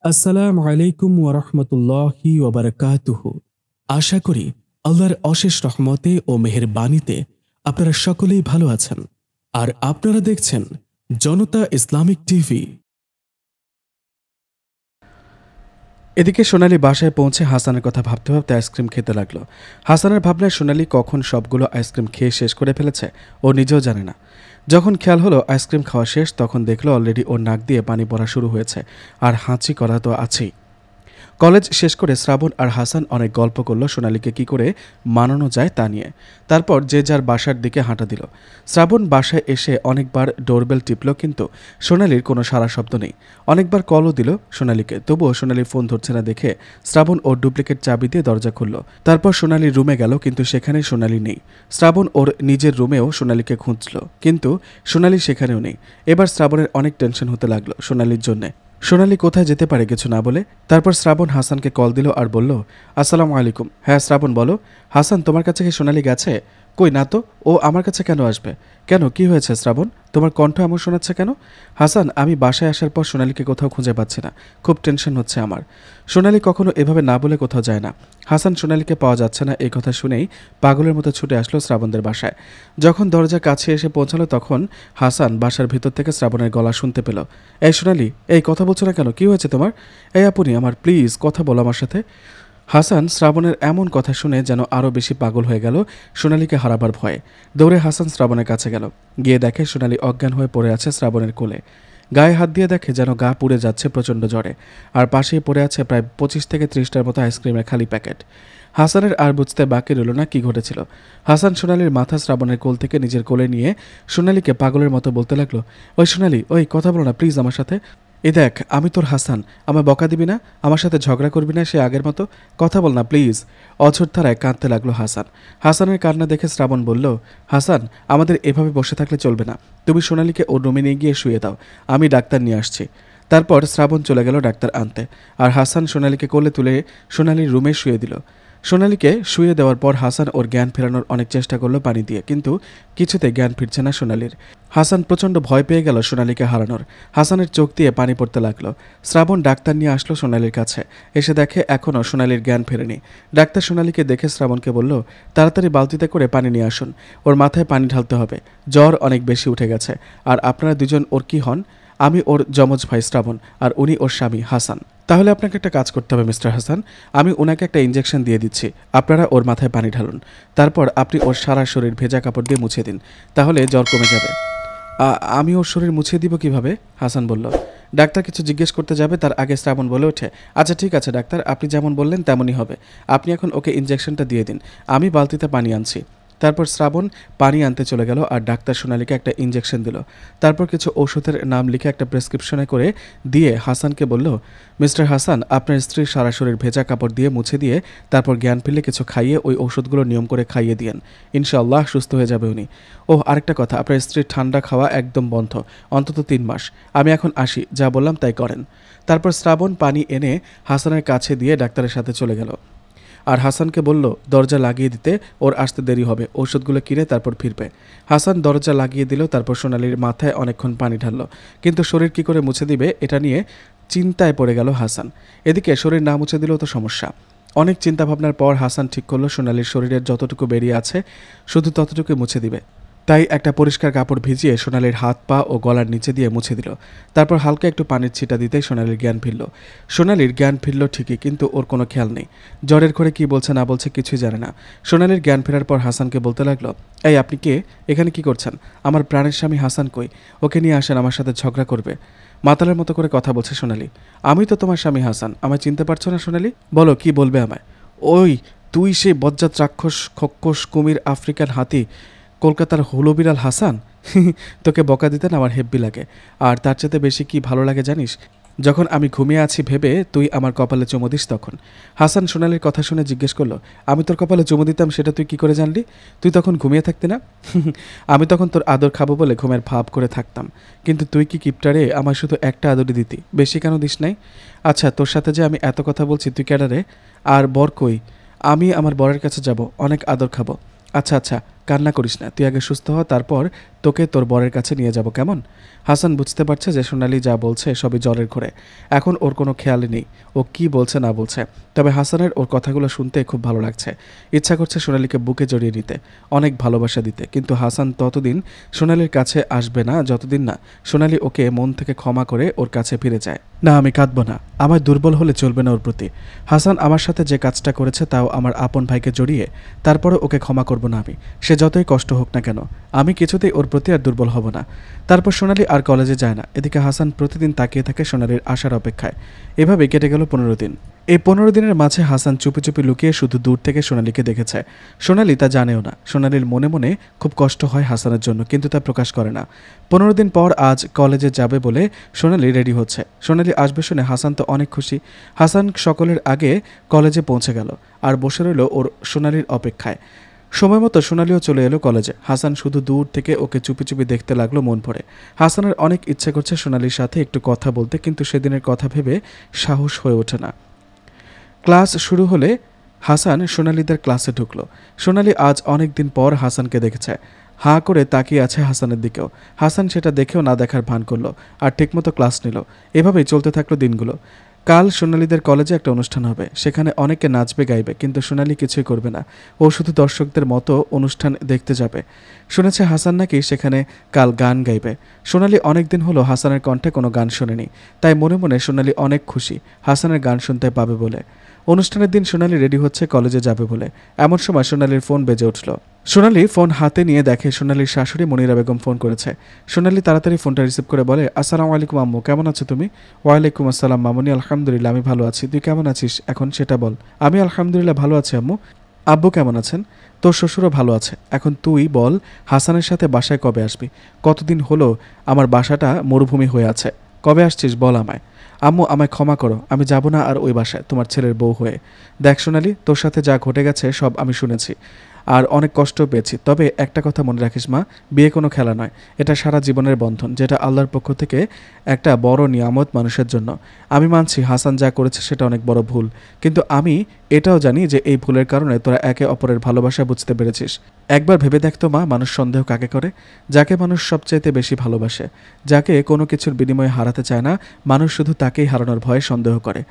আসসালামু আলাইকুম ওয়ারহমতুল্লাহি ওয়াবারাকাতুহু। আশা করি আল্লাহর অশেষ রহমতে ও মেহেরবানিতে আপনারা সকলেই ভালো আছেন। আর আপনারা দেখছেন জনতা ইসলামিক টিভি। এদিকে সোনালি বাসায় পৌঁছে হাসানের কথা ভাবতে ভাবতে আইসক্রিম খেতে লাগলো। হাসানের ভাবনায় সোনালি কখন সবগুলো আইসক্রিম খেয়ে শেষ করে ফেলেছে ও নিজেও জানে না। যখন খেয়াল হলো আইসক্রিম খাওয়া শেষ, তখন দেখলো অলরেডি ওর নাক দিয়ে পানি পড়া শুরু হয়েছে, আর হাঁচি করা তো আছেই। কলেজ শেষ করে শ্রাবণ আর হাসান অনেক গল্প করলো সোনালীকে কি করে মানানো যায় তা নিয়ে। তারপর যে যার বাসার দিকে হাঁটা দিল। শ্রাবণ বাসায় এসে অনেকবার ডোরবেল টিপল, কিন্তু সোনালীর কোনো সাড়া শব্দ নেই। অনেকবার কলও দিল সোনালীকে, তবুও সোনালী ফোন ধরছে না দেখে শ্রাবণ ওর ডুপ্লিকেট চাবি দিয়ে দরজা খুলল। তারপর সোনালী রুমে গেল, কিন্তু সেখানে সোনালী নেই। শ্রাবণ ওর নিজের রুমেও সোনালীকে খুঁজল, কিন্তু সোনালী সেখানেও নেই। এবার শ্রাবণের অনেক টেনশন হতে লাগলো সোনালীর জন্যে। সোনালী কোথায় যেতে পারে কিছু না বলে। তারপর শ্রাবণ হাসানকে কল দিল আর বলল, আসসালামু আলাইকুম। হ্যাঁ শ্রাবণ বলো। হাসান, তোমার কাছে কি সোনালী গেছে? কই না তো, ও আমার কাছে কেন আসবে? কেন, কি হয়েছে শ্রাবণ? তোমার কণ্ঠ এমন শোনাচ্ছে কেন? হাসান, আমি বাসায় আসার পর সোনালীকে কোথাও খুঁজে পাচ্ছি না, খুব টেনশন হচ্ছে আমার। সোনালী কখনো এভাবে না বলে কোথাও যায় না। হাসান, সোনালীকে পাওয়া যাচ্ছে না এই কথা শুনেই পাগলের মতো ছুটে আসলো শ্রাবণদের বাসায়। যখন দরজার কাছে এসে পৌঁছালো, তখন হাসান বাসার ভিতর থেকে শ্রাবণের গলা শুনতে পেল। এই সোনালী, এই কথা বলছো না কেন? কি হয়েছে তোমার? এই আপনি আমার, প্লিজ কথা বলো আমার সাথে। হাসান শ্রাবণের এমন কথা শুনে যেন আরও বেশি পাগল হয়ে গেল সোনালীকে হারাবার ভয়ে। দৌড়ে হাসান শ্রাবণের কাছে গেল। গিয়ে দেখে সোনালী অজ্ঞান হয়ে পড়ে আছে শ্রাবণের কোলে। গায়ে হাত দিয়ে দেখে যেন গা পুড়ে যাচ্ছে প্রচণ্ড জ্বরে, আর পাশেই পড়ে আছে প্রায় 25 থেকে 30টার মতো আইসক্রিমের খালি প্যাকেট। হাসানের আর বুঝতে বাকি রইল না কি ঘটেছিল। হাসান সোনালীর মাথা শ্রাবণের কোল থেকে নিজের কোলে নিয়ে সোনালীকে পাগলের মতো বলতে লাগলো, ওই সোনালী, ওই কথা বলো না প্লিজ আমার সাথে। এই দেখ, আমি তোর হাসান, আমায় বকা দিবি না, আমার সাথে ঝগড়া করবি না সে আগের মতো, কথা বল না প্লিজ। অঝোর ধারায় কাঁদতে লাগলো হাসান। হাসানের কান্না দেখে শ্রাবণ বলল, হাসান, আমাদের এভাবে বসে থাকলে চলবে না, তুমি সোনালীকে ওর রুমে নিয়ে গিয়ে শুয়ে দাও, আমি ডাক্তার নিয়ে আসছি। তারপর শ্রাবণ চলে গেল ডাক্তার আনতে, আর হাসান সোনালীকে কোলে তুলে সোনালীর রুমে শুয়ে দিল। সোনালীকে শুয়ে দেওয়ার পর হাসান ওর জ্ঞান ফেরানোর অনেক চেষ্টা করলো পানি দিয়ে, কিন্তু কিছুতে জ্ঞান ফিরছে না সোনালীর। হাসান প্রচণ্ড ভয় পেয়ে গেল সোনালীকে হারানোর। হাসানের চোখ দিয়ে পানি পড়তে লাগলো। শ্রাবণ ডাক্তার নিয়ে আসলো সোনালীর কাছে। এসে দেখে এখনও সোনালীর জ্ঞান ফেরেনি। ডাক্তার সোনালীকে দেখে শ্রাবণকে বলল, তাড়াতাড়ি বালতিতে করে পানি নিয়ে আসুন, ওর মাথায় পানি ঢালতে হবে, জ্বর অনেক বেশি উঠে গেছে। আর আপনারা দুজন ওর কি হন? আমি ওর যমজ ভাই শ্রাবণ, আর উনি ওর স্বামী হাসান। তাহলে আপনাকে একটা কাজ করতে হবে মিস্টার হাসান, আমি ওনাকে একটা ইঞ্জেকশন দিয়ে দিচ্ছি, আপনারা ওর মাথায় পানি ঢালুন, তারপর আপনি ওর সারা শরীর ভেজা কাপড় দিয়ে মুছে দিন, তাহলে জ্বর কমে যাবে। আমি ওর শরীর মুছিয়ে দিব কিভাবে? হাসান বলল। ডাক্তার কিছু জিজ্ঞেস করতে যাবে তার আগে শ্রাবণ বলে ওঠে, আচ্ছা ঠিক আছে ডাক্তার, আপনি যেমন বললেন তেমনই হবে, আপনি এখন ওকে ইঞ্জেকশনটা দিয়ে দিন, আমি বালতিতে পানি আনছি। তারপর শ্রাবণ পানি আনতে চলে গেল, আর ডাক্তার সোনালীকে একটা ইঞ্জেকশন দিল। তারপর কিছু ঔষধের নাম লিখে একটা প্রেসক্রিপশনে করে দিয়ে হাসানকে বলল, মিস্টার হাসান, আপনার স্ত্রীর সারা শরীর ভেজা কাপড় দিয়ে মুছে দিয়ে তারপর জ্ঞান ফিরলে কিছু খাইয়ে ওই ঔষধগুলো নিয়ম করে খাইয়ে দিয়েন, ইনশাআল্লাহ সুস্থ হয়ে যাবে উনি। ওহ, আরেকটা কথা, আপনার স্ত্রীর ঠান্ডা খাওয়া একদম বন্ধ, অন্তত 3 মাস। আমি এখন আসি, যা বললাম তাই করেন। তারপর শ্রাবণ পানি এনে হাসানের কাছে দিয়ে ডাক্তারের সাথে চলে গেল, আর হাসানকে বলল দরজা লাগিয়ে দিতে, ওর আসতে দেরি হবে, ওষুধগুলো কিনে তারপর ফিরবে। হাসান দরজা লাগিয়ে দিল, তারপর সোনালীর মাথায় অনেকক্ষণ পানি ঢাললো, কিন্তু শরীর কি করে মুছে দিবে এটা নিয়ে চিন্তায় পড়ে গেল হাসান। এদিকে শরীর না মুছে দিলেও তো সমস্যা। অনেক চিন্তাভাবনার পর হাসান ঠিক করলো সোনালীর শরীরের যতটুকু বেরিয়ে আছে শুধু ততটুকু মুছে দিবে। তাই একটা পরিষ্কার কাপড় ভিজিয়ে সোনালীর হাত পা ও গলার নিচে দিয়ে মুছে দিল। তারপর হালকা একটু পানির ছিটা দিতেই সোনালীর জ্ঞান ফিরল। সোনালীর জ্ঞান ফিরল ঠিকই, কিন্তু ওর কোনো খেয়াল নেই। জ্বরের ঘরে কি বলছে না বলছে কিছুই জানে না। সোনালীর জ্ঞান ফেরার পর হাসানকে বলতে লাগলো, এই আপনি কে, এখানে কি করছেন? আমার প্রাণের স্বামী হাসান কই? ওকে নিয়ে আসেন, আমার সাথে ঝগড়া করবে। মাতালের মতো করে কথা বলছে সোনালী। আমি তো তোমার স্বামী হাসান, আমায় চিনতে পারছো না সোনালী? বলো কি বলবে আমায়? ওই তুই সেই বজ্জাত রাক্ষস খক্কস কুমির আফ্রিকান হাতি কলকাতার হুলোবিড়াল হাসান? তোকে বকা দিতে না আমার হেব্বি লাগে, আর তার চেয়ে বেশি কি ভালো লাগে জানিস? যখন আমি ঘুমিয়ে আছি ভেবে তুই আমার কপালে চুমো দিস তখন। হাসান সোনালীর কথা শুনে জিজ্ঞেস করলো, আমি তোর কপালে চুমো দিতাম সেটা তুই কি করে জানলি? তুই তখন ঘুমিয়ে থাকতি না? আমি তখন তোর আদর খাবো বলে ঘুমের ভাব করে থাকতাম, কিন্তু তুই কি কিপটারে আমার শুধু একটা আদরই দিতি, বেশি কেন দিস নাই? আচ্ছা, তোর সাথে যে আমি এত কথা বলছি তুই ক্যাডারে? আর বর কই? আমি আমার বরের কাছে যাব, অনেক আদর খাবো। আচ্ছা আচ্ছা, কান্না করিস না, তুই আগে সুস্থ হ, তারপর তোকে তোর বরের কাছে নিয়ে যাব, কেমন? হাসান বুঝতে পারছে যে সোনালি যা বলছে সবই জ্বরের ঘোরে। এখন ওর কোনো খেয়াল নেই ও কি বলছে না বলছে। তবে হাসানের ওর কথাগুলো শুনতে খুব ভালো লাগছে। ইচ্ছা করছে সোনালিকে বুকে জড়িয়ে নিতে, অনেক ভালোবাসা দিতে। কিন্তু হাসান ততদিন সোনালির কাছে আসবে না যতদিন না সোনালি ওকে মন থেকে ক্ষমা করে ওর কাছে ফিরে যায়। না, আমি কাঁদবো না, আমার দুর্বল হলে চলবে না ওর প্রতি। হাসান আমার সাথে যে কাজটা করেছে তাও আমার আপন ভাইকে জড়িয়ে, তারপরে ওকে ক্ষমা করব না আমি, সে যতই কষ্ট হোক না কেন। আমি কিছুতেই ওর প্রতি আর দুর্বল হব না। তারপর সোনালি আর কলেজে যায় না। এদিকে হাসান প্রতিদিন তাকিয়ে থাকে সোনালির আসার অপেক্ষায়। এভাবে কেটে গেল 15 দিন। এই 15 দিনের মাঝে হাসান চুপি চুপি লুকিয়ে শুধু দূর থেকে সোনালিকে দেখেছে। সোনালি তা জানেও না। সোনালির মনে মনে খুব কষ্ট হয় হাসানের জন্য, কিন্তু তা প্রকাশ করে না। 15 দিন পর আজ কলেজে যাবে বলে সোনালি রেডি হচ্ছে। সোনালি আসবে শুনে হাসান তো অনেক খুশি। হাসান সকলের আগে কলেজে পৌঁছে গেল আর বসে রইল ওর সোনালির অপেক্ষায়। সময় মতো সোনালিও চলে এলো কলেজে। হাসান শুধু দূর থেকে ওকে চুপি চুপি দেখতে লাগলো মন ভরে। হাসানের অনেক ইচ্ছে করছে সোনালির সাথে একটু কথা বলতে, কিন্তু সেদিনের কথা ভেবে সাহস হয়ে ওঠে না। ক্লাস শুরু হলে হাসান সোনালিদের ক্লাসে ঢুকলো। সোনালি আজ অনেক দিন পর হাসানকে দেখেছে। হাঁ করে তাকিয়ে আছে হাসানের দিকেও। হাসান সেটা দেখেও না দেখার ভান করলো আর ঠিকমতো ক্লাস নিল। এভাবেই চলতে থাকলো দিনগুলো। কাল সোনালিদের কলেজে একটা অনুষ্ঠান হবে, সেখানে অনেকে নাচবে গাইবে, কিন্তু সোনালি কিছুই করবে না। ও শুধু দর্শকদের মতো অনুষ্ঠান দেখতে যাবে। শুনেছে হাসান নাকি সেখানে কাল গান গাইবে। সোনালি অনেকদিন হলো হাসানের কণ্ঠে কোনো গান শোনেনি, তাই মনে মনে সোনালি অনেক খুশি হাসানের গান শুনতে পাবে বলে। অনুষ্ঠানের দিন সোনালি রেডি হচ্ছে কলেজে যাবে বলে। এমন সময় সোনালির ফোন বেজে উঠল। সোনালি ফোন হাতে নিয়ে দেখে সোনালির শাশুড়ি মনিরা বেগম ফোন করেছে। সোনালি তাড়াতাড়ি ফোনটা রিসিভ করে বলে, আসসালামু আলাইকুম আম্মু, কেমন আছো তুমি? ওয়ালাইকুম আসসালাম মামুনি, আলহামদুলিল্লাহ আমি ভালো আছি, তুই কেমন আছিস এখন সেটা বল। আমি আলহামদুলিল্লাহ ভালো আছি আম্মু। আব্বু কেমন আছেন? তোর শ্বশুরও ভালো আছে। এখন তুই বল, হাসানের সাথে বাসায় কবে আসবি? কতদিন হলো আমার বাসাটা মরুভূমি হয়ে আছে, কবে আসছিস বল আমায়। আম্মু আমায় ক্ষমা করো, আমি যাব না আর ওই বাসায় তোমার ছেলের বউ হয়ে। দেখ সোনালি, তোর সাথে যা ঘটে গেছে সব আমি শুনেছি আর অনেক কষ্ট পেয়েছি। তবে একটা কথা মনে রাখিস মা, বিয়ে কোনো খেলা নয়, এটা সারা জীবনের বন্ধন, যেটা আল্লাহর পক্ষ থেকে একটা বড় নিয়ামত মানুষের জন্য। আমি মানছি হাসান যা করেছে সেটা অনেক বড় ভুল, কিন্তু আমি এটাও জানি যে এই ভুলের কারণে তোরা একে অপরের ভালোবাসা বুঝতে পেরেছিস। একবার ভেবে দেখতো মা, মানুষ সন্দেহ কাকে করে? যাকে মানুষ সবচাইতে বেশি ভালোবাসে, যাকে কোনো কিছুর বিনিময়ে হারাতে চায় না, মানুষ শুধু তাকেই হারানোর ভয়ে সন্দেহ করে।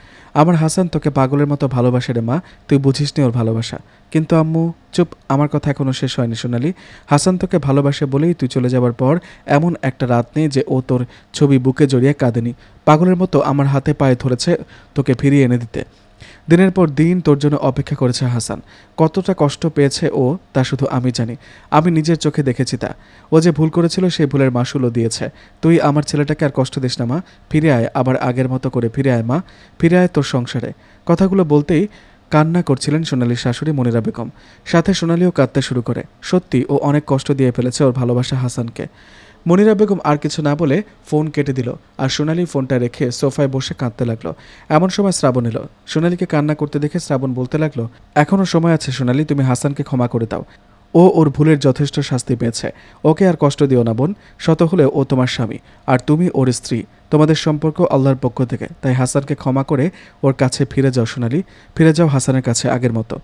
আমার হাসান তোকে পাগলের মতো ভালোবাসে রে মা, তুই বুঝিসনি ওর ভালোবাসা। কিন্তু আম্মু চুপ, আমার কথা এখনো শেষ হয়নি সোনালি। হাসান তোকে ভালোবাসে বলেই তুই চলে যাবার পর এমন একটা রাত নেই যে ও তোর ছবি বুকে জড়িয়ে কাঁদেনি। পাগলের মতো আমার হাতে পায়ে ধরেছে তোকে ফিরিয়ে এনে দিতে। দিনের পর দিন তোর জন্য অপেক্ষা করেছে হাসান। কতটা কষ্ট পেয়েছে ও তা শুধু আমি জানি। আমি নিজের চোখে দেখেছি তা। ও যে ভুল করেছিল সেই ভুলের মাসুলও দিয়েছে। তুই আমার ছেলেটাকে আর কষ্ট দিস না মা, ফিরে আয়, আবার আগের মতো করে ফিরে আয় মা, ফিরে আয় তোর সংসারে। কথাগুলো বলতেই কান্না করছিলেন সোনালির শাশুড়ি মনিরা বেগম। সাথে সোনালিও কাঁদতে শুরু করে। সত্যি ও অনেক কষ্ট দিয়ে ফেলেছে ওর ভালোবাসা হাসানকে। মনিরা বেগম আর কিছু না বলে ফোন কেটে দিল আর সোনালি ফোনটা রেখে সোফায় বসে কাঁদতে লাগলো। এমন সময় শ্রাবণ এলো। সোনালিকে কান্না করতে দেখে শ্রাবণ বলতে লাগলো, এখনও সময় আছে সোনালি, তুমি হাসানকে ক্ষমা করে দাও। ও ওর ভুলের যথেষ্ট শাস্তি পেয়েছে, ওকে আর কষ্ট দিও না বোন। শত হলেও ও তোমার স্বামী আর তুমি ওর স্ত্রী, তোমাদের সম্পর্ক আল্লাহর পক্ষ থেকে। তাই হাসানকে ক্ষমা করে ওর কাছে ফিরে যাও সোনালি, ফিরে যাও হাসানের কাছে আগের মতো।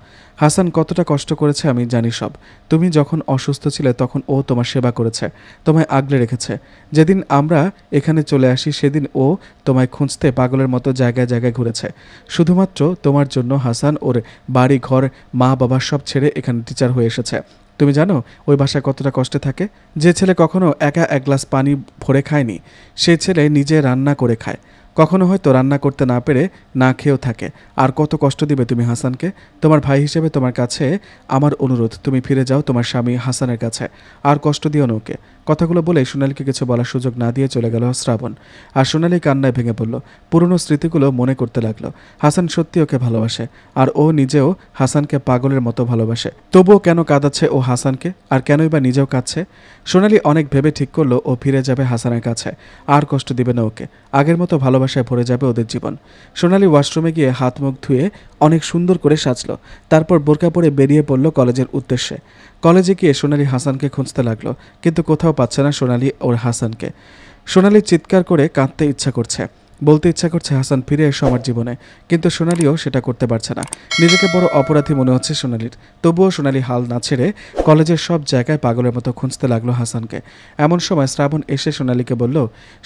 হাসান কতটা কষ্ট করেছে আমি জানি সব। তুমি যখন অসুস্থ ছিলে তখন ও তোমার সেবা করেছে, তোমায় আগলে রেখেছে। যেদিন আমরা এখানে চলে আসি সেদিন ও তোমায় খুঁজতে পাগলের মতো জায়গায় জায়গায় ঘুরেছে। শুধুমাত্র তোমার জন্য হাসান ওর বাড়ি ঘর মা বাবা সব ছেড়ে এখানে টিচার হয়ে এসেছে। তুমি জানো ওই বাসায় কতটা কষ্টে থাকে? যে ছেলে কখনো একা এক গ্লাস পানি ভরে খায়নি, সে ছেলে নিজে রান্না করে খায়। কখনো হয়তো রান্না করতে না পেরে না খেয়েও থাকে। আর কত কষ্ট দিবে তুমি হাসানকে? তোমার ভাই হিসেবে তোমার কাছে আমার অনুরোধ, তুমি ফিরে যাও তোমার স্বামী হাসানের কাছে, আর কষ্ট দিও না ওকে। কথাগুলো বলে সোনালিকে কিছু বলার সুযোগ না দিয়ে চলে গেল শ্রাবণ। আর সোনালি কান্নায় ভেঙে পড়ল। পুরনো স্মৃতিগুলো মনে করতে লাগলো। হাসান সত্যি ওকে ভালোবাসে আর ও নিজেও হাসানকে পাগলের মতো ভালোবাসে। তবুও কেন কাঁদাচ্ছে ও হাসানকে, আর কেনই বা নিজেও কাঁদছে? সোনালি অনেক ভেবে ঠিক করলো ও ফিরে যাবে হাসানের কাছে, আর কষ্ট দিবে না ওকে। আগের মতো ভালোবাসায় ভরে যাবে ওদের জীবন। সোনালি ওয়াশরুমে গিয়ে হাত মুখ ধুয়ে অনেক সুন্দর করে সাজলো। তারপর বোরকা পরে বেরিয়ে পড়ল কলেজের উদ্দেশ্যে। কলেজে গিয়ে সোনালি হাসানকে খুঁজতে লাগলো, কিন্তু কোথাও পাচ্ছে না সোনালি ওর হাসানকে। সোনালি চিৎকার করে কাঁদতে ইচ্ছা করছে। বলতে ইচ্ছা করছে হাসান ফিরে এসো আমার জীবনে, কিন্তু সোনালিও সেটা করতে পারছে না। নিজেকে বড় অপরাধী মনে হচ্ছে সোনালির। তবুও সোনালি হাল না ছেড়ে কলেজের সব জায়গায় পাগলের মতো খুঁজতে লাগলো হাসানকে। এমন সময় শ্রাবণ এসে সোনালিকে বলল,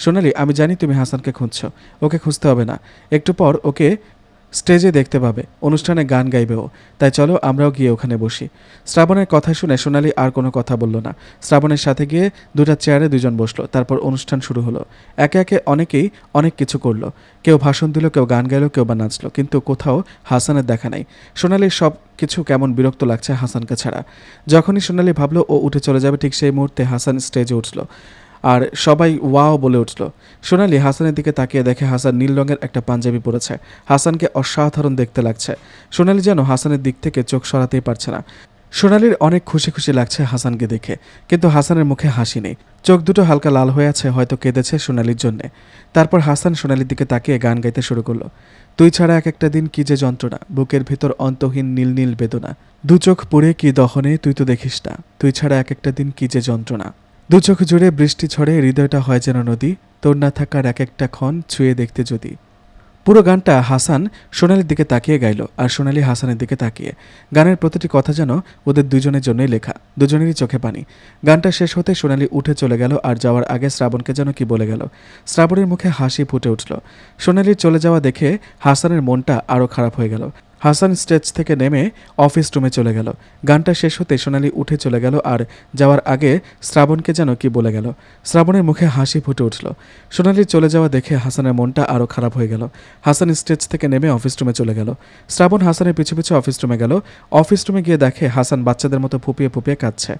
সোনালি, আমি জানি তুমি হাসানকে খুঁজছো, ওকে খুঁজতে হবে না। একটু পর ওকে স্টেজে দেখতে পাবে, অনুষ্ঠানে গান গাইবে ও, তাই চলো আমরাও গিয়ে ওখানে বসি। শ্রাবণের কথা শুনে সোনালি আর কোনো কথা বলল না। শ্রাবণের সাথে গিয়ে দুটা চেয়ারে দুজন বসলো। তারপর অনুষ্ঠান শুরু হলো। একে একে অনেকেই অনেক কিছু করলো। কেউ ভাষণ দিল, কেউ গান গাইলো, কেউ বা নাচলো, কিন্তু কোথাও হাসানের দেখা নাই। সোনালির সব কিছু কেমন বিরক্ত লাগছে হাসানকে ছাড়া। যখনই সোনালি ভাবলো ও উঠে চলে যাবে, ঠিক সেই মুহূর্তে হাসান স্টেজে উঠল আর সবাই ওয়াও বলে উঠল। সোনালি হাসানের দিকে তাকিয়ে দেখে হাসান নীল রঙের একটা পাঞ্জাবি পরেছে। হাসানকে অসাধারণ দেখতে লাগছে। সোনালি যেন হাসানের দিক থেকে চোখ সরাতেই পারছে না। সোনালির অনেক খুশি খুশি লাগছে হাসানকে দেখে, কিন্তু হাসানের মুখে হাসি নেই। চোখ দুটো হালকা লাল হয়ে আছে, হয়তো কেঁদেছে সোনালির জন্যে। তারপর হাসান সোনালির দিকে তাকিয়ে গান গাইতে শুরু করলো। তুই ছাড়া এক একটা দিন কি যে যন্ত্রণা, বুকের ভিতর অন্তহীন নীল নীল বেদনা, দু চোখ পুড়ে কি দহনে তুই তো দেখিস না, তুই ছাড়া এক একটা দিন কি যে যন্ত্রণা, দু চোখ জুড়ে বৃষ্টি ঝড়ে হৃদয়টা হয় যেন নদী, তোর না থাকার এক একটা ক্ষণ ছুঁয়ে দেখতে যদি। পুরো গানটা হাসান সোনালির দিকে তাকিয়ে গাইল, আর সোনালি হাসানের দিকে তাকিয়ে। গানের প্রতিটি কথা যেন ওদের দুজনের জন্যই লেখা, দুজনেরই চোখে পানি। গানটা শেষ হতে সোনালি উঠে চলে গেল, আর যাওয়ার আগে শ্রাবণকে যেন কি বলে গেল। শ্রাবণের মুখে হাসি ফুটে উঠল। সোনালির চলে যাওয়া দেখে হাসানের মনটা আরও খারাপ হয়ে গেল। হাসান স্টেজ থেকে নেমে অফিস রুমে চলে গেল। গানটা শেষ হতে সোনালি উঠে চলে গেল, আর যাওয়ার আগে শ্রাবণকে যেন কি বলে গেল। শ্রাবণের মুখে হাসি ফুটে উঠল। সোনালির চলে যাওয়া দেখে হাসানের মনটা আরও খারাপ হয়ে গেল। হাসান স্টেজ থেকে নেমে অফিস রুমে চলে গেল। শ্রাবণ হাসানের পিছু পিছু অফিস রুমে গেল। অফিস রুমে গিয়ে দেখে হাসান বাচ্চাদের মতো ফুপিয়ে ফুপিয়ে কাঁদছে।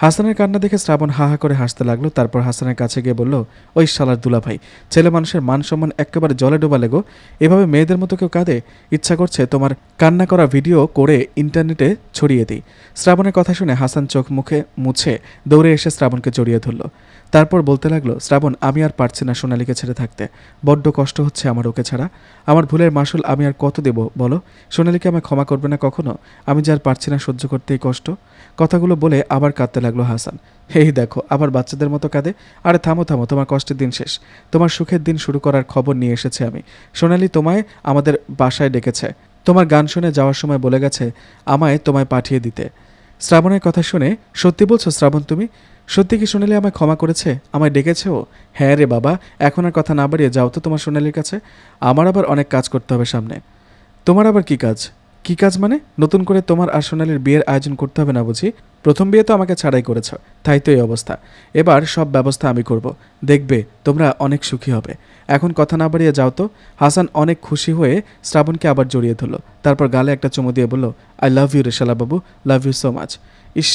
হাসানের কান্না দেখে শ্রাবণ হা হা করে হাসতে লাগলো। তারপর হাসানের কাছে গিয়ে বলল, ওই শালার দুলাভাই, ছেলে মানুষের মান সম্মান একেবারে জলে ডোবালে গো। এভাবে মেয়েদের মতো কেউ কাঁদে? ইচ্ছা করছে তোমার কান্না করা ভিডিও করে ইন্টারনেটে ছড়িয়ে দিই। শ্রাবণের কথা শুনে হাসান চোখ মুখে মুছে দৌড়ে এসে শ্রাবণকে জড়িয়ে ধরল। তারপর বলতে লাগলো, শ্রাবণ, আমি আর পারছি না সোনালিকে ছেড়ে থাকতে। বড্ড কষ্ট হচ্ছে আমার ওকে ছাড়া। আমার ভুলের মাসুল আমি আর কত দেব বলো? সোনালিকে আমায় ক্ষমা করবে না কখনো? আমি যে আর পারছি না সহ্য করতে এই কষ্ট। কথাগুলো বলে আবার কাঁদতে লাগলো হাসান। এই দেখো, আবার বাচ্চাদের মতো কাঁদে। আরে থামো থামো, তোমার কষ্টের দিন শেষ। তোমার সুখের দিন শুরু করার খবর নিয়ে এসেছে আমি। সোনালি তোমায় আমাদের বাসায় ডেকেছে। তোমার গান শুনে যাওয়ার সময় বলে গেছে আমায় তোমায় পাঠিয়ে দিতে। শ্রাবণের কথা শুনে, সত্যি বলছো শ্রাবণ তুমি? সত্যি কি সোনালি আমায় ক্ষমা করেছে, আমায় ডেকেছে ও? হ্যাঁ রে বাবা, এখন আর কথা না বাড়িয়ে যাও তো তোমার সোনালির কাছে। আমার আবার অনেক কাজ করতে হবে সামনে। তোমার আবার কি কাজ? কি কাজ মানে? নতুন করে তোমার আর সোনালির বিয়ের আয়োজন করতে হবে না বুঝি? প্রথম বিয়ে তো আমাকে ছাড়াই করেছ, তাই তো এই অবস্থা। এবার সব ব্যবস্থা আমি করব, দেখবে তোমরা অনেক সুখী হবে। এখন কথা না বাড়িয়ে যাও তো। হাসান অনেক খুশি হয়ে শ্রাবণকে আবার জড়িয়ে ধরল। তারপর গালে একটা চুমু দিয়ে বলল, আই লাভ ইউ রে শালা বাবু, লাভ ইউ সো মাচ। ইস,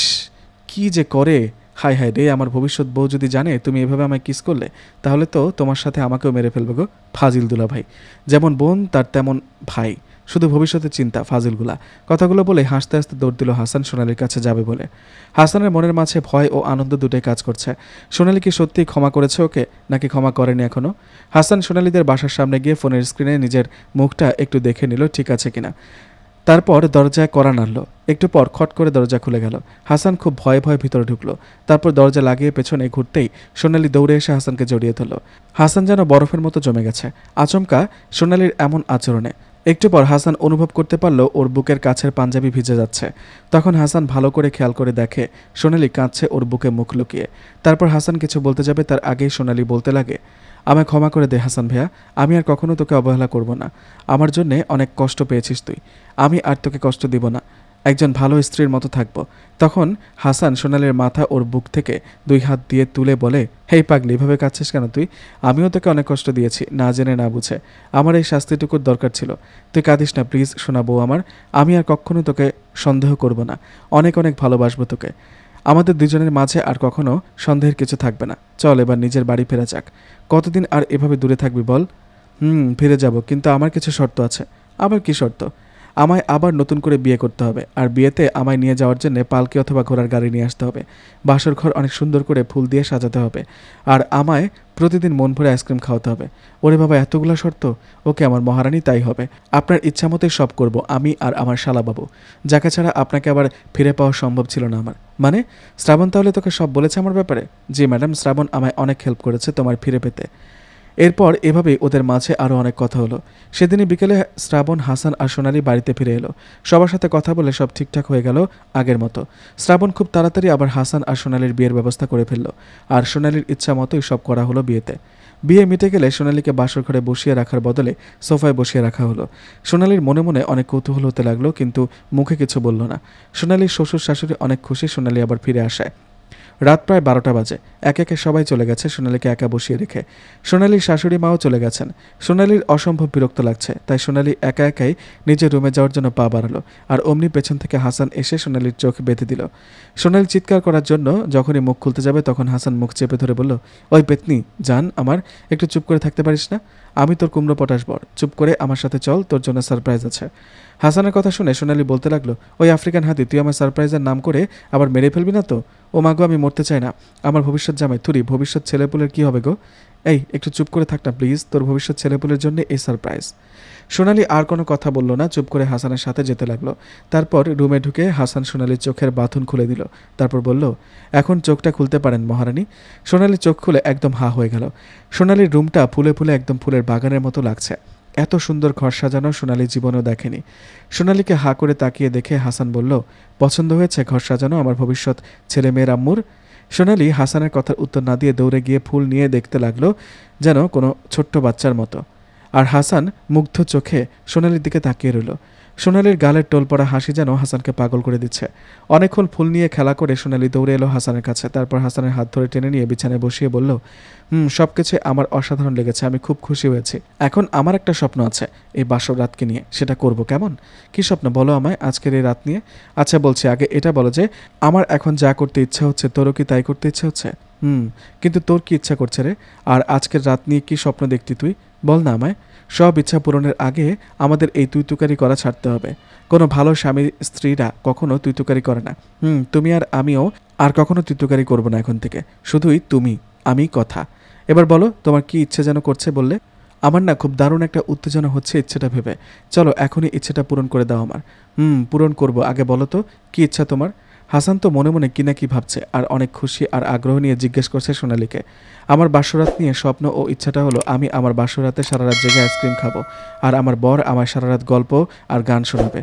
কি যে করে! হায় হায় রে, আমার ভবিষ্যৎ বউ যদি জানে তুমি এভাবে আমায় কিস করলে, তাহলে তো তোমার সাথে আমাকেও মেরে ফেলবে গো। ফাজিল দুলা ভাই, যেমন বোন তার তেমন ভাই, শুধু ভবিষ্যতের চিন্তা ফাজিলগুলা। কথাগুলো বলে হাসতে হাসতে দৌড় দিল হাসান সোনালির কাছে যাবে বলে। হাসানের মনের মাঝে ভয় ও আনন্দ দুটোই কাজ করছে। সোনালি কি সত্যিই ক্ষমা করেছে ওকে, নাকি ক্ষমা করেনি এখনো? হাসান সোনালিদের বাসার সামনে গিয়ে ফোনের স্ক্রিনে নিজের মুখটা একটু দেখে নিল ঠিক আছে কিনা। তারপর দরজায় কড়া নাড়ল। একটু পর খট করে দরজা খুলে গেল। হাসান খুব ভয়ে ভয়ে ভিতরে ঢুকলো। তারপর দরজা লাগিয়ে পেছনে ঘুরতেই সোনালি দৌড়ে এসে হাসানকে জড়িয়ে ধরল। হাসান যেন বরফের মতো জমে গেছে আচমকা সোনালির এমন আচরণে। একটু পর হাসান অনুভব করতে পারল ওর বুকের কাছের পাঞ্জাবি ভিজে যাচ্ছে। তখন হাসান ভালো করে খেয়াল করে দেখে সোনালি কাঁদছে ওর বুকে মুখ লুকিয়ে। তারপর হাসান কিছু বলতে যাবে তার আগেই সোনালি বলতে লাগে, আমায় ক্ষমা করে দে হাসান ভাইয়া, আমি আর কখনো তোকে অবহেলা করব না। আমার জন্যে অনেক কষ্ট পেয়েছিস তুই, আমি আর তোকে কষ্ট দিব না, একজন ভালো স্ত্রীর মতো থাকবো। তখন হাসান সোনালির মাথা ওর বুক থেকে 2 হাত দিয়ে তুলে বলে, হেই পাগলি, এভাবে কাঁদছিস কেন তুই? আমিও তোকে অনেক কষ্ট দিয়েছি, না জেনে না বুঝে। আমার এই শাস্তিটুকুর দরকার ছিল। তুই কাঁদিস না প্লিজ শোনাবো আমার। আমি আর কখনো তোকে সন্দেহ করব না, অনেক অনেক ভালোবাসবো তোকে। আমাদের দুজনের মাঝে আর কখনো সন্দেহের কিছু থাকবে না। চল এবার নিজের বাড়ি ফেরা যাক। কতদিন আর এভাবে দূরে থাকবি বল? ফিরে যাব, কিন্তু আমার কিছু শর্ত আছে। আবার কি শর্ত? আমায় আবার নতুন করে বিয়ে করতে হবে, আর বিয়েতে আমায় নিয়ে যাওয়ার জন্য পালকি অথবা ঘোড়ার গাড়ি নিয়ে আসতে হবে। বাসর ঘর অনেক সুন্দর করে ফুল দিয়ে সাজাতে হবে, আর আমায় প্রতিদিন মন ভরে আইসক্রিম খাওয়াতে হবে। ওরে বাবা, এতগুলো শর্ত! ওকে, আমার মহারানী তাই হবে। আপনার ইচ্ছা মতোই সব করব আমি আর আমার শালাবাবু, যাকে ছাড়া আপনাকে আবার ফিরে পাওয়া সম্ভব ছিল না আমার। মানে শ্রাবণ তাহলে তোকে সব বলেছে আমার ব্যাপারে? জি ম্যাডাম, শ্রাবণ আমায় অনেক হেল্প করেছে তোমার ফিরে পেতে। এরপর এভাবেই ওদের মাঝে আরও অনেক কথা হলো। সেদিনই বিকেলে শ্রাবণ, হাসান আর সোনালি বাড়িতে ফিরে এলো। সবার সাথে কথা বলে সব ঠিকঠাক হয়ে গেল আগের মতো। শ্রাবণ খুব তাড়াতাড়ি আবার হাসান আর সোনালির বিয়ের ব্যবস্থা করে ফেলল। আর সোনালির ইচ্ছা মতোই সব করা হলো বিয়েতে। বিয়ে মিটে গেলে সোনালীকে বাসর ঘরে বসিয়ে রাখার বদলে সোফায় বসিয়ে রাখা হলো। সোনালীর মনে মনে অনেক কৌতূহল হতে লাগলো, কিন্তু মুখে কিছু বলল না। সোনালীর শ্বশুর শাশুড়ি অনেক খুশি সোনালী আবার ফিরে আসায়। রাত প্রায় 12টা বাজে। একে একে সবাই চলে গেছে সোনালীকে একা বসিয়ে রেখে। সোনালীর শাশুড়ি মাও চলে গেছেন। সোনালীর অসম্ভব বিরক্ত লাগছে, তাই সোনালী একা একাই নিজের রুমে যাওয়ার জন্য পা বাড়ালো। আর অমনি পেছন থেকে হাসান এসে সোনালীর চোখ বেঁধে দিল। সোনালী চিৎকার করার জন্য যখনই মুখ খুলতে যাবে তখন হাসান মুখ চেপে ধরে বলল, ওই পেতনি, জান আমার, একটু চুপ করে থাকতে পারিস না? আমি তোর কুমড়ো পটাশ বর, চুপ করে আমার সাথে চল, তোর জন্য সারপ্রাইজ আছে। হাসানের কথা শুনে সোনালী বলতে লাগলো, ওই আফ্রিকান হাতি, তুই আমার সারপ্রাইজের নাম করে আবার মেরে ফেলবি না তো? ও মাগো, আমি মরতে চাই না। আমার ভবিষ্যৎ জামাই তুরি, ভবিষ্যৎ ছেলেপুলের কি হবে গো? এই একটু চুপ করে থাক না প্লিজ, তোর ভবিষ্যৎ ছেলেপুলের জন্য এই সারপ্রাইজ। সোনালী আর কোনো কথা বলল না, চুপ করে হাসানের সাথে যেতে লাগলো। তারপর রুমে ঢুকে হাসান সোনালীর চোখের বাঁধন খুলে দিল। তারপর বলল, এখন চোখটা খুলতে পারেন মহারানী। সোনালী চোখ খুলে একদম হা হয়ে গেল। সোনালীর রুমটা ফুলে ফুলে একদম ফুলের বাগানের মতো লাগছে। এত সুন্দর ঘর সাজানো সোনালী জীবনেও দেখেনি। সোনালীকে হা করে তাকিয়ে দেখে হাসান বলল, পছন্দ হয়েছে ঘর সাজানো আমার ভবিষ্যৎ ছেলে মেয়ের আম্মুর? সোনালী হাসানের কথার উত্তর না দিয়ে দৌড়ে গিয়ে ফুল নিয়ে দেখতে লাগলো, যেন কোনো ছোট্ট বাচ্চার মতো। আর হাসান মুগ্ধ চোখে সোনালীর দিকে তাকিয়ে রইল। সোনালীর গালের টোলপড়া হাসি যেন হাসানকে পাগল করে দিচ্ছে। অনেকক্ষণ ফুল নিয়ে খেলা করে সোনালী দৌড়ে এলো হাসানের কাছে। তারপর হাসানের হাত ধরে টেনে নিয়ে বিছানায় বসিয়ে বলল, সব কিছু আমার অসাধারণ লেগেছে, আমি খুব খুশি হয়েছি। এখন আমার একটা স্বপ্ন আছে এই বাসর রাতকে নিয়ে, সেটা করব কেমন? কি স্বপ্ন বলো আমায় আজকের এই রাত নিয়ে? আচ্ছা বলছি, আগে এটা বলো যে আমার এখন যা করতে ইচ্ছা হচ্ছে তোরও কি তাই করতে ইচ্ছা হচ্ছে? কিন্তু তোর কি ইচ্ছা করছে রে? আর আজকের রাত নিয়ে কি স্বপ্ন দেখতি তুই? বল না আমায়। সব ইচ্ছা পূরণের আগে আমাদের এই তুই-তুকারি করা ছাড়তে হবে। কোনো ভালো স্বামী স্ত্রীরা কখনো তুই-তুকারি করে না। তুমি আর আমিও আর কখনো তুই-তুকারি করবো না এখন থেকে, শুধুই তুমি আমি কথা। এবার বলো তোমার কি ইচ্ছে যেন করছে বললে? আমার না খুব দারুণ একটা উত্তেজনা হচ্ছে ইচ্ছেটা ভেবে। চলো এখনই ইচ্ছেটা পূরণ করে দাও আমার। পূরণ করব, আগে বলো তো কি ইচ্ছা তোমার? হাসান তো মনে মনে কি না কি ভাবছে, আর অনেক খুশি আর আগ্রহ নিয়ে জিজ্ঞেস করছে সোনালীকে। আমার বাসরাত নিয়ে স্বপ্ন ও ইচ্ছাটা হলো আমি আমার বাসরাতে সারা রাত জেগে আইসক্রিম খাবো, আর আমার বর আমার সারা রাত গল্প আর গান শোনাবে।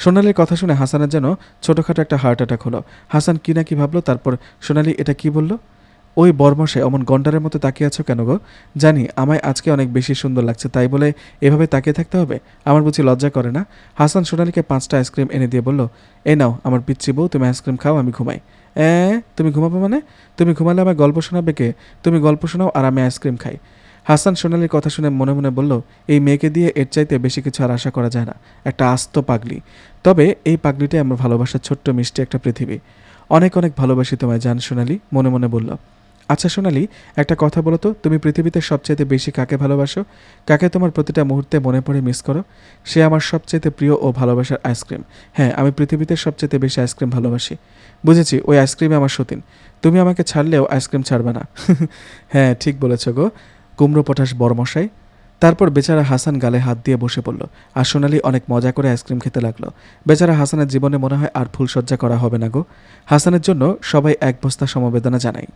সোনালীর কথা শুনে হাসানের যেন ছোটোখাটো একটা হার্ট অ্যাটাক হলো। হাসান কি না কি ভাবলো, তারপর সোনালী এটা কি বলল? ওই বরমশাই অমন গন্ডারের মতো তাকিয়ে আছো কেন গো? জানি আমায় আজকে অনেক বেশি সুন্দর লাগছে, তাই বলে এভাবে তাকিয়ে থাকতে হবে? আমার বুঝি লজ্জা করে না? হাসান সোনালীকে 5টা আইসক্রিম এনে দিয়ে বলল, এই নাও আমার পিচ্চি বউ, তুমি আইসক্রিম খাও, আমি ঘুমাই। তুমি ঘুমাবে মানে? তুমি ঘুমালে আমায় গল্প শোনাবে কে? তুমি গল্প শোনাও আর আমি আইসক্রিম খাই। হাসান সোনালীর কথা শুনে মনে মনে বলল, এই মেয়েকে দিয়ে এর চাইতে বেশি কিছু আর আশা করা যায় না। একটা আস্ত পাগলি। তবে এই পাগলিটাই আমার ভালোবাসার ছোট্ট মিষ্টি একটা পৃথিবী। অনেক অনেক ভালোবাসি তোমায় জান সোনালী, মনে মনে বলল। আচ্ছা সোনালী, একটা কথা বলো তো, তুমি পৃথিবীতে সবচাইতে বেশি কাকে ভালোবাসো? কাকে তোমার প্রতিটা মুহূর্তে মনে পড়ে মিস করো? সে আমার সবচাইতে প্রিয় ও ভালোবাসার আইসক্রিম। হ্যাঁ, আমি পৃথিবীতে সবচাইতে বেশি আইসক্রিম ভালোবাসি। বুঝেছি, ওই আইসক্রিমে আমার সতীন। তুমি আমাকে ছাড়লেও আইসক্রিম ছাড়বে না। হ্যাঁ ঠিক বলেছ গো, কুমড়ো পটাশ বরমশাই। তারপর বেচারা হাসান গালে হাত দিয়ে বসে পড়ল, আর সোনালী অনেক মজা করে আইসক্রিম খেতে লাগলো। বেচারা হাসানের জীবনে মনে হয় আর ফুলসজ্জা করা হবে না গো। হাসানের জন্য সবাই এক বস্তা সমবেদনা জানায়।